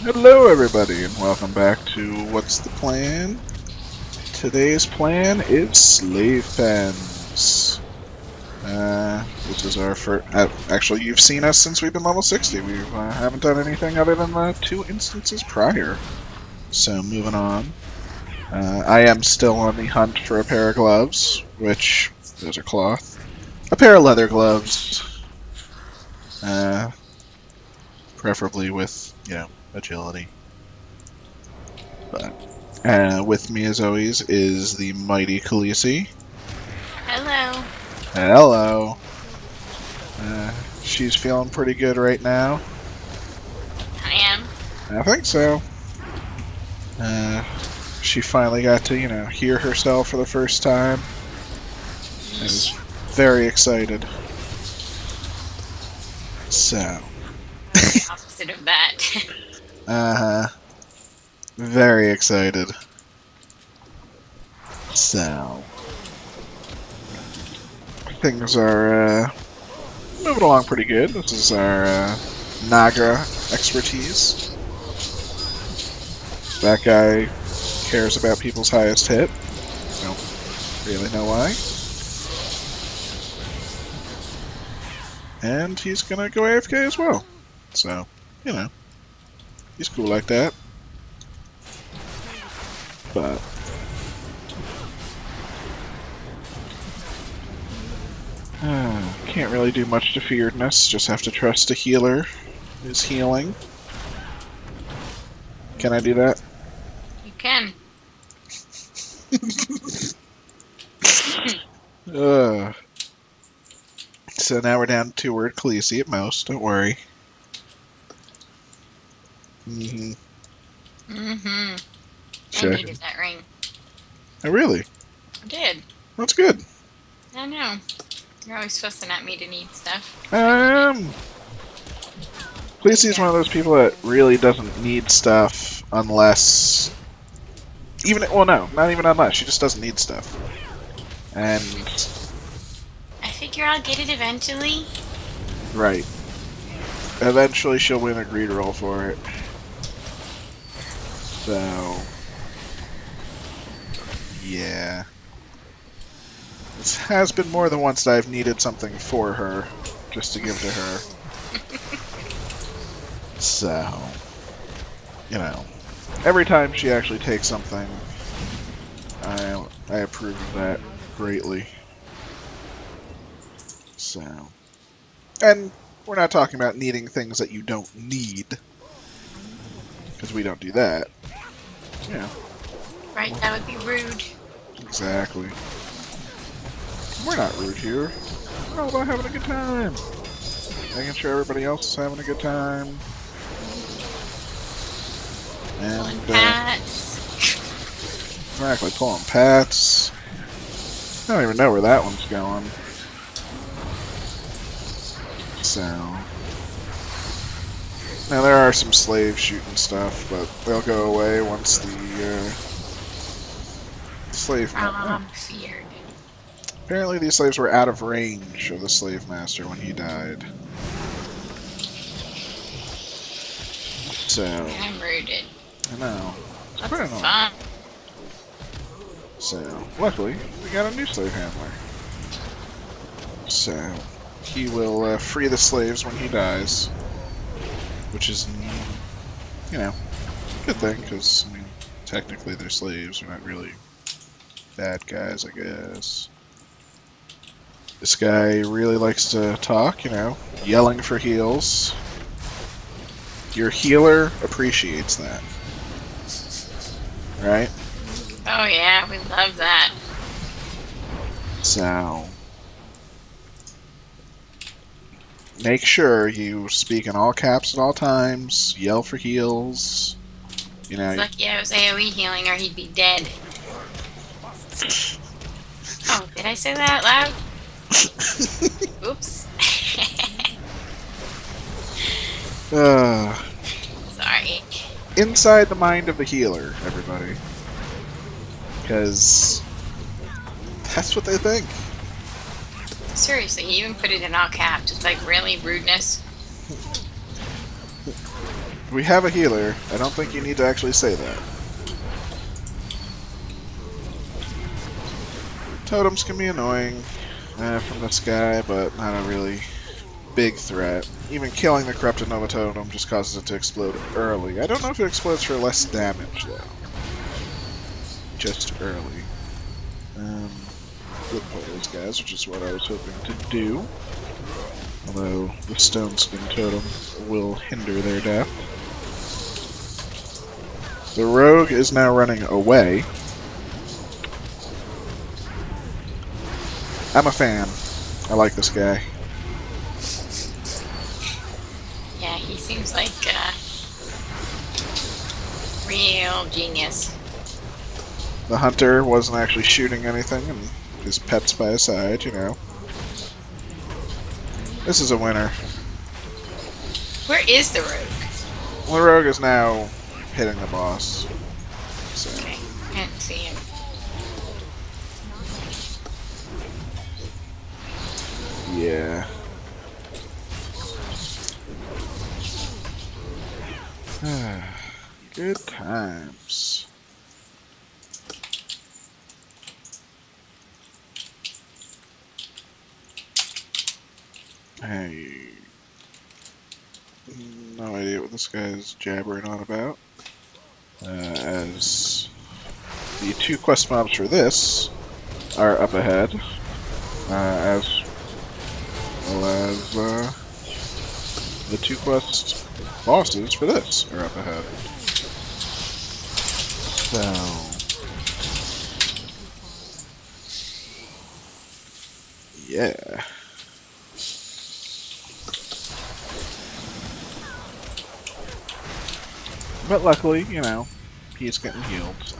Hello everybody and welcome back to What's the Plan? Today's plan is Slave Pens. This is our first... actually, you've seen us since we've been level 60. We haven't done anything other than the 2 instances prior. So, moving on. I am still on the hunt for a pair of gloves, which, those are cloth. A pair of leather gloves. Preferably with, agility. But with me, as always, is the mighty Khaleesi. Hello. Hello. She's feeling pretty good right now. I am. I think so. She finally got to, hear herself for the first time. I was very excited. So. The opposite of that. Very excited. So. Things are, moving along pretty good. This is our, Naga expertise. That guy cares about people's highest hit. Don't really know why. And he's gonna go AFK as well. So, he's cool like that. But can't really do much to Fearedness, just have to trust a healer is healing. Can I do that? You can. So now we're down to 2-word Khaleesi at most, don't worry. I Sure. needed that ring. Oh, really? I did. That's good. I know. You're always fussing at me to need stuff. Khaleesi's one of those people that really doesn't need stuff unless... well, no, not even unless. She just doesn't need stuff. And... I figure I'll get it eventually. Right. Eventually she'll win a greed roll for it. So... yeah. This has been more than once that I've needed something for her, just to give to her. So... every time she actually takes something, I approve of that greatly. So... and we're not talking about needing things that you don't need, because we don't do that. Yeah. Right, that would be rude. Exactly. We're not rude here. We're all about having a good time. Making sure everybody else is having a good time. And, Pats. exactly, pulling pats. I don't even know where that one's going. So... now there are some slaves shooting stuff, but they'll go away once the, slave... Feared. Apparently these slaves were out of range of the slave master when he died. So... I'm rooted. I know. It's That's quite annoying. fun. So, luckily, we got a new slave handler. So, he will free the slaves when he dies. Which is, a good thing, because, technically they're slaves. They're not really bad guys, I guess. This guy really likes to talk, yelling for heals. Your healer appreciates that. Right? Oh yeah, we love that. So, make sure you speak in all caps at all times, yell for heals. He's lucky I was AoE healing or he'd be dead. Oh, did I say that out loud? Oops. Sorry. Inside the mind of the healer, everybody. Because that's what they think. Seriously, he even put it in all caps. It's like, really, rudeness? We have a healer. I don't think you need to actually say that. Totems can be annoying from this guy, but not a really big threat. Even killing the Corrupted Nova Totem just causes it to explode early. I don't know if it explodes for less damage, though. Just early. Flip those guys, which is what I was hoping to do. Although the Stone Skin Totem will hinder their death. The Rogue is now running away. I'm a fan. I like this guy. Yeah, he seems like a real genius. The Hunter wasn't actually shooting anything, and his pet's by his side, you know. This is a winner. Where is the Rogue? The Rogue is now hitting the boss. So. Okay, can't see him. Yeah. Good times. Hey. No idea what this guy's jabbering on about. As the 2 quest mobs for this are up ahead. As well as the 2 quest bosses for this are up ahead. So yeah. But luckily, you know, he's getting healed. So.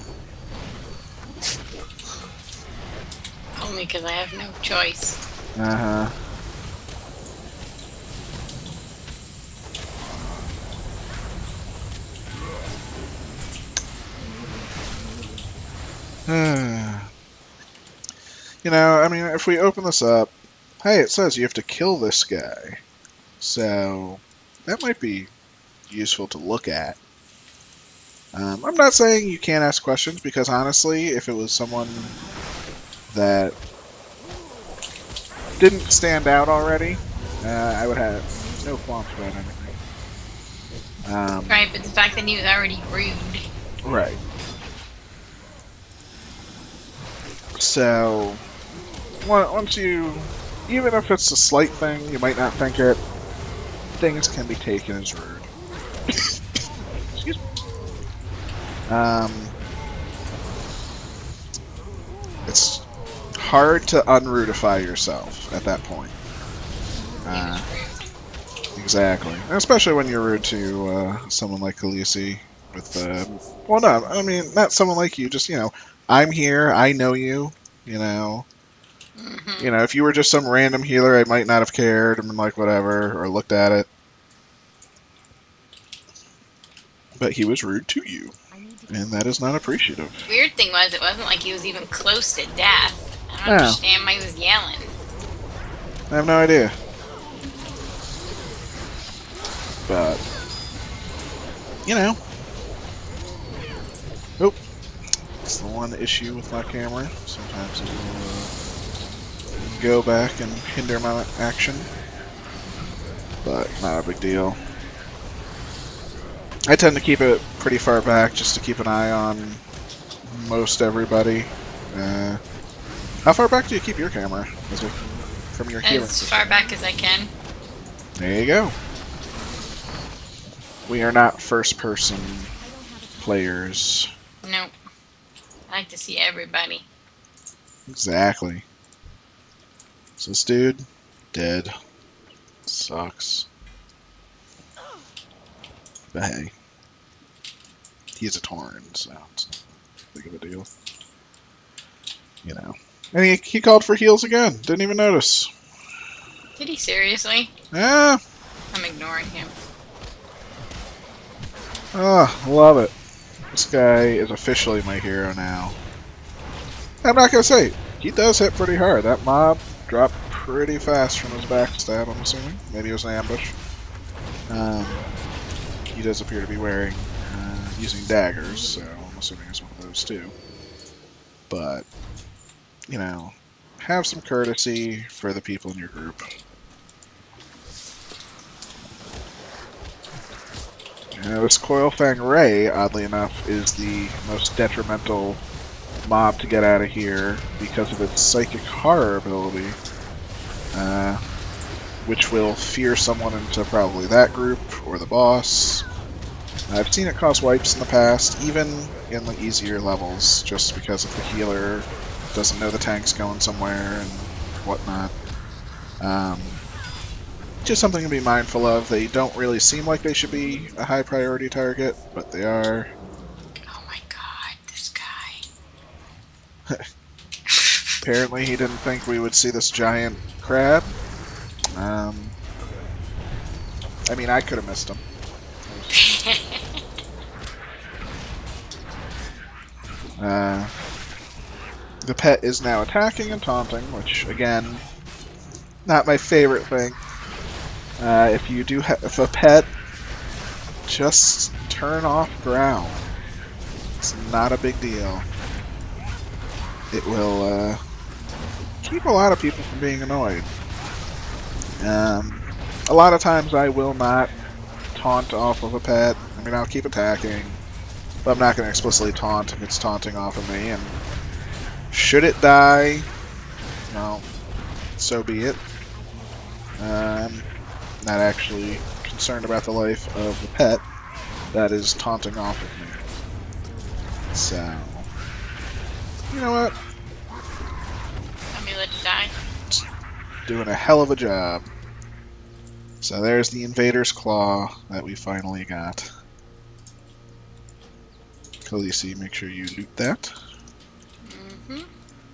Only because I have no choice. Uh-huh. You know, I mean, if we open this up, hey, it says you have to kill this guy. So, that might be useful to look at. I'm not saying you can't ask questions, because honestly, if it was someone that didn't stand out already, I would have no qualms about anything. Right, but the fact that he was already rude. Right. So, once you, even if it's a slight thing, you might not think it, things can be taken as rude. Excuse me. It's hard to unrudify yourself at that point. Exactly. And especially when you're rude to someone like Khaleesi with, well, no, I mean, not someone like you, just, you know, I'm here, I know you, you know. Mm-hmm. You know, if you were just some random healer, I might not have cared and been like, whatever, or looked at it. But he was rude to you, and that is not appreciative. Weird thing was, it wasn't like he was even close to death. I don't understand why he was yelling. I have no idea. But, you know. Oh. It's the one issue with my camera. Sometimes it will go back and hinder my action. But, not a big deal. I tend to keep it pretty far back just to keep an eye on most everybody. How far back do you keep your camera? Is it from your healing? As far back as I can. There you go. We are not first-person players. Nope. I like to see everybody. Exactly. So this dude, dead. Sucks. But hey. He's a Tauren, so it's not big of a deal. You know. And he called for heals again. Didn't even notice. Did he seriously? Yeah. I'm ignoring him. Oh, love it. This guy is officially my hero now. I'm not gonna say, he does hit pretty hard. That mob dropped pretty fast from his backstab, I'm assuming. Maybe it was an ambush. he does appear to be wearing, using daggers, so I'm assuming it's one of those too. But, you know, have some courtesy for the people in your group. This Coilfang Ray, oddly enough, is the most detrimental mob to get out of here because of its Psychic Horror ability, which will fear someone into probably that group or the boss. I've seen it cause wipes in the past, even in the easier levels, just because if the healer doesn't know the tank's going somewhere and whatnot. Just something to be mindful of. They don't really seem like they should be a high priority target, but they are. Oh my god, this guy. Apparently he didn't think we would see this giant crab. I mean, I could have missed him. The pet is now attacking and taunting, which, again, not my favorite thing. If you do have a pet, just turn off ground. It's not a big deal. It will keep a lot of people from being annoyed. A lot of times I will not taunt off of a pet. I mean, I'll keep attacking, but I'm not going to explicitly taunt if it's taunting off of me. And should it die, well, so be it. Not actually concerned about the life of the pet that is taunting off of me. So, you know what? Let me let it die. Doing a hell of a job. So there's the Invader's Claw that we finally got. Khaleesi, make sure you loot that.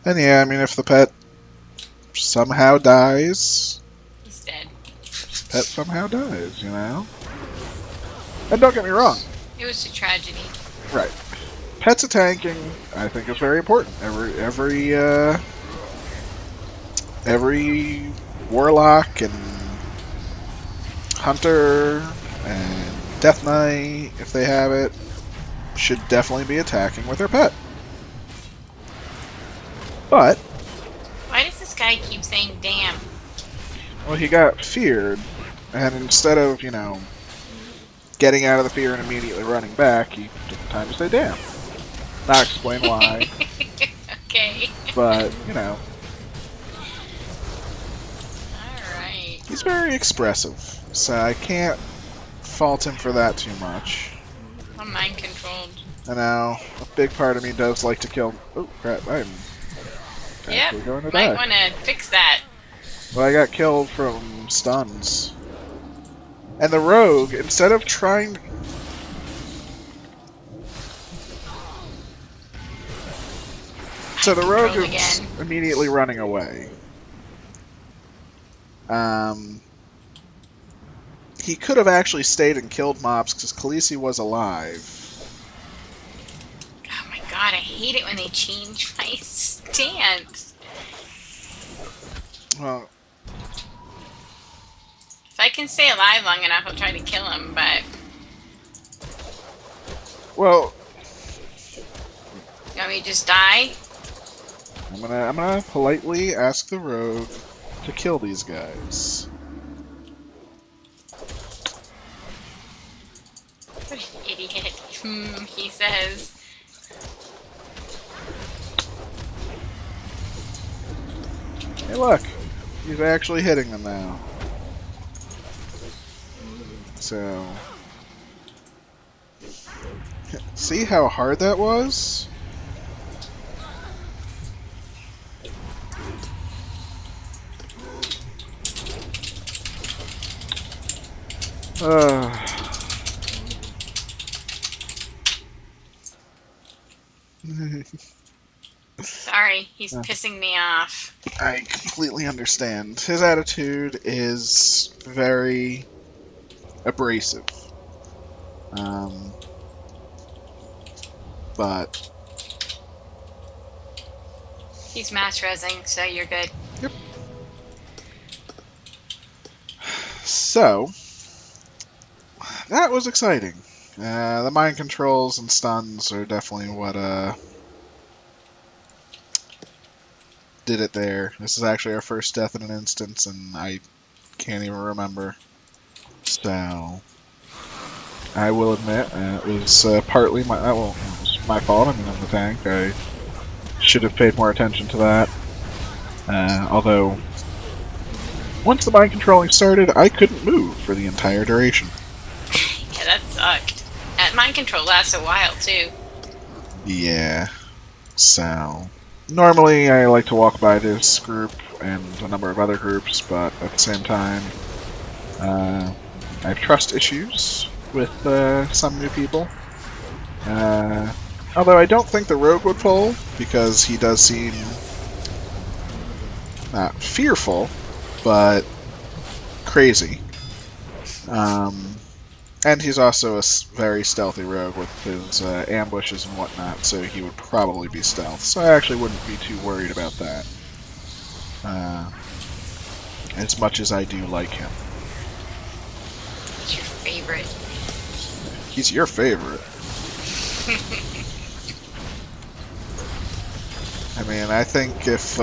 And yeah, I mean, if the pet somehow dies, He's dead. pet somehow dies, you know? And don't get me wrong. It was a tragedy. Right. Pets tanking, I think, is very important. Every warlock and hunter and death knight, if they have it, should definitely be attacking with their pet. But Why does this guy keep saying damn? well, he got feared, and instead of, you know, getting out of the fear and immediately running back, he took the time to say damn. Not explain why, Okay. but, you know, Alright. he's very expressive, so I can't fault him for that too much. I'm mind controlled. I know, a big part of me does like to kill. Oh crap, I'm Yep. actually going to Might die. want to fix that. Well, I got killed from stuns. And the rogue, instead of trying... So the rogue Control is again. immediately running away. He could have actually stayed and killed mobs because Khaleesi was alive. Oh my god, I hate it when they change my stance. Well, If I can stay alive long enough, I'll try to kill him, but... well, You want me to just die? I'm gonna politely ask the rogue to kill these guys. What an idiot. He says. Hey, look, he's actually hitting them now. So, see how hard that was? Sorry, he's pissing me off. I completely understand. His attitude is very abrasive. But He's mass resing, so you're good. yep. So that was exciting. The mind controls and stuns are definitely what did it there. This is actually our first death in an instance, and I can't even remember. So I will admit it was partly my it was my fault. I mean, I'm the tank. I should have paid more attention to that. Although once the mind controlling started, I couldn't move for the entire duration. Yeah, that sucked. That mind control lasts a while too. Yeah. So normally I like to walk by this group and a number of other groups, but at the same time, I have trust issues with some new people. Although I don't think the rogue would pull, because he does seem not fearful, but crazy. And he's also a very stealthy rogue with his ambushes and whatnot, so he would probably be stealth. So I actually wouldn't be too worried about that. As much as I do like him. What's your favorite? He's your favorite. I mean, I think if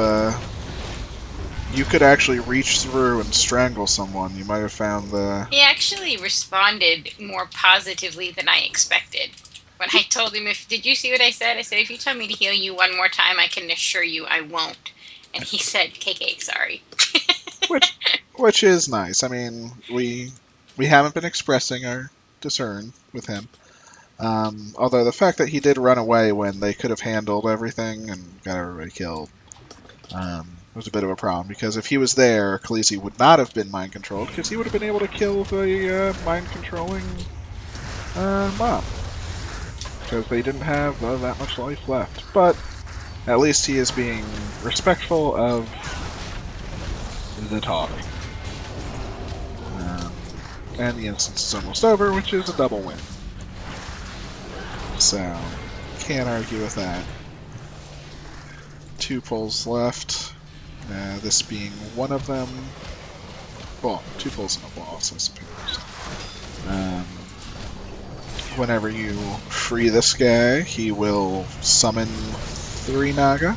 you could actually reach through and strangle someone, you might have found the... He actually responded more positively than I expected. When I told him, did you see what I said? I said, if you tell me to heal you one more time, I can assure you I won't. And he said, KK, sorry. which is nice. I mean, we haven't been expressing our discern with him. Although the fact that he did run away when they could have handled everything and got everybody killed was a bit of a problem, because if he was there, Khaleesi would not have been mind controlled, because he would have been able to kill the mind controlling mob, because they didn't have that much life left. But at least he is being respectful of the talk. And the instance is almost over, which is a double win. So, can't argue with that. 2 pulls left. This being one of them. Well, 2 pulls and a boss, I suppose. Whenever you free this guy, he will summon 3 Naga.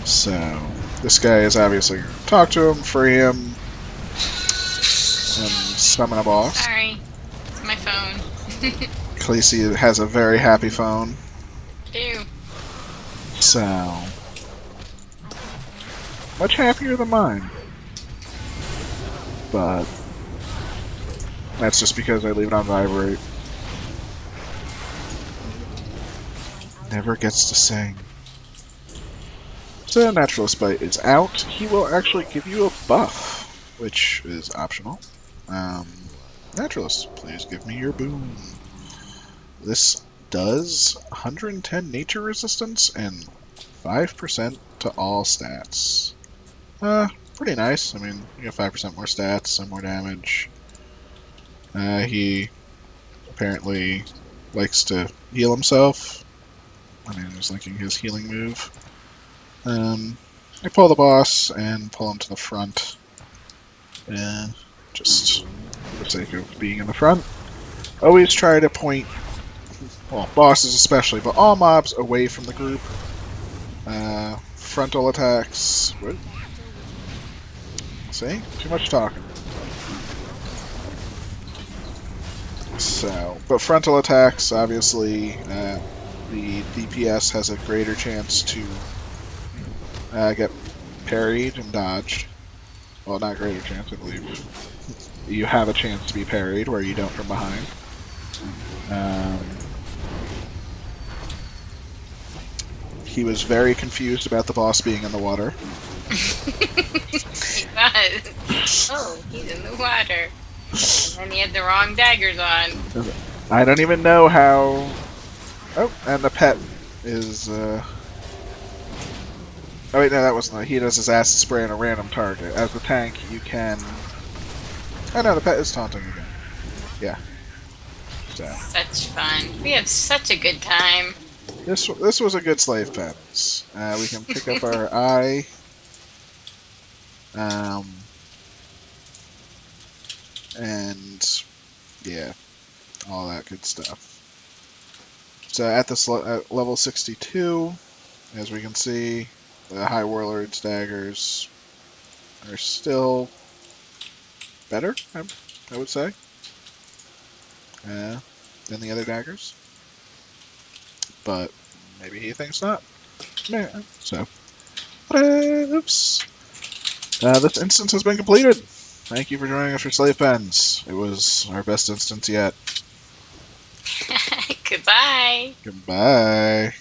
So, this guy is obviously talk to him, free him, and summon a boss. Sorry. It's my phone. Khaleesi has a very happy phone. Do. So, much happier than mine. But that's just because I leave it on vibrate. Never gets to sing. So Naturalist Bite is out. He will actually give you a buff, which is optional. Naturalist, please give me your boon. This does 110 nature resistance and 5% to all stats. Pretty nice. I mean, you get 5% more stats and more damage. He apparently likes to heal himself. I mean, he's linking his healing move. I pull the boss and pull him to the front. Just for the sake of being in the front. Always try to point, well, bosses especially, but all mobs away from the group. Frontal attacks. What? See? Too much talking. So, but frontal attacks, obviously, the DPS has a greater chance to get parried and dodged. Well, not greater chance, I believe. You have a chance to be parried, where you don't from behind. He was very confused about the boss being in the water. He was. Oh, he's in the water. And then he had the wrong daggers on. I don't even know how... Oh, and the pet is... Oh wait, no, that wasn't... He does his acid spray on a random target. As the tank, you can... Oh no, the pet is taunting again. Yeah. So. Such fun. We have such a good time. This was a good slave pens. We can pick up our eye. And yeah, Good stuff. So at this at level 62, as we can see, the High Warlord's daggers are still better, I would say, than the other daggers. But maybe he thinks not. Yeah, so, oops. This instance has been completed. Thank you for joining us for Slave Pens. It was our best instance yet. Goodbye. Goodbye.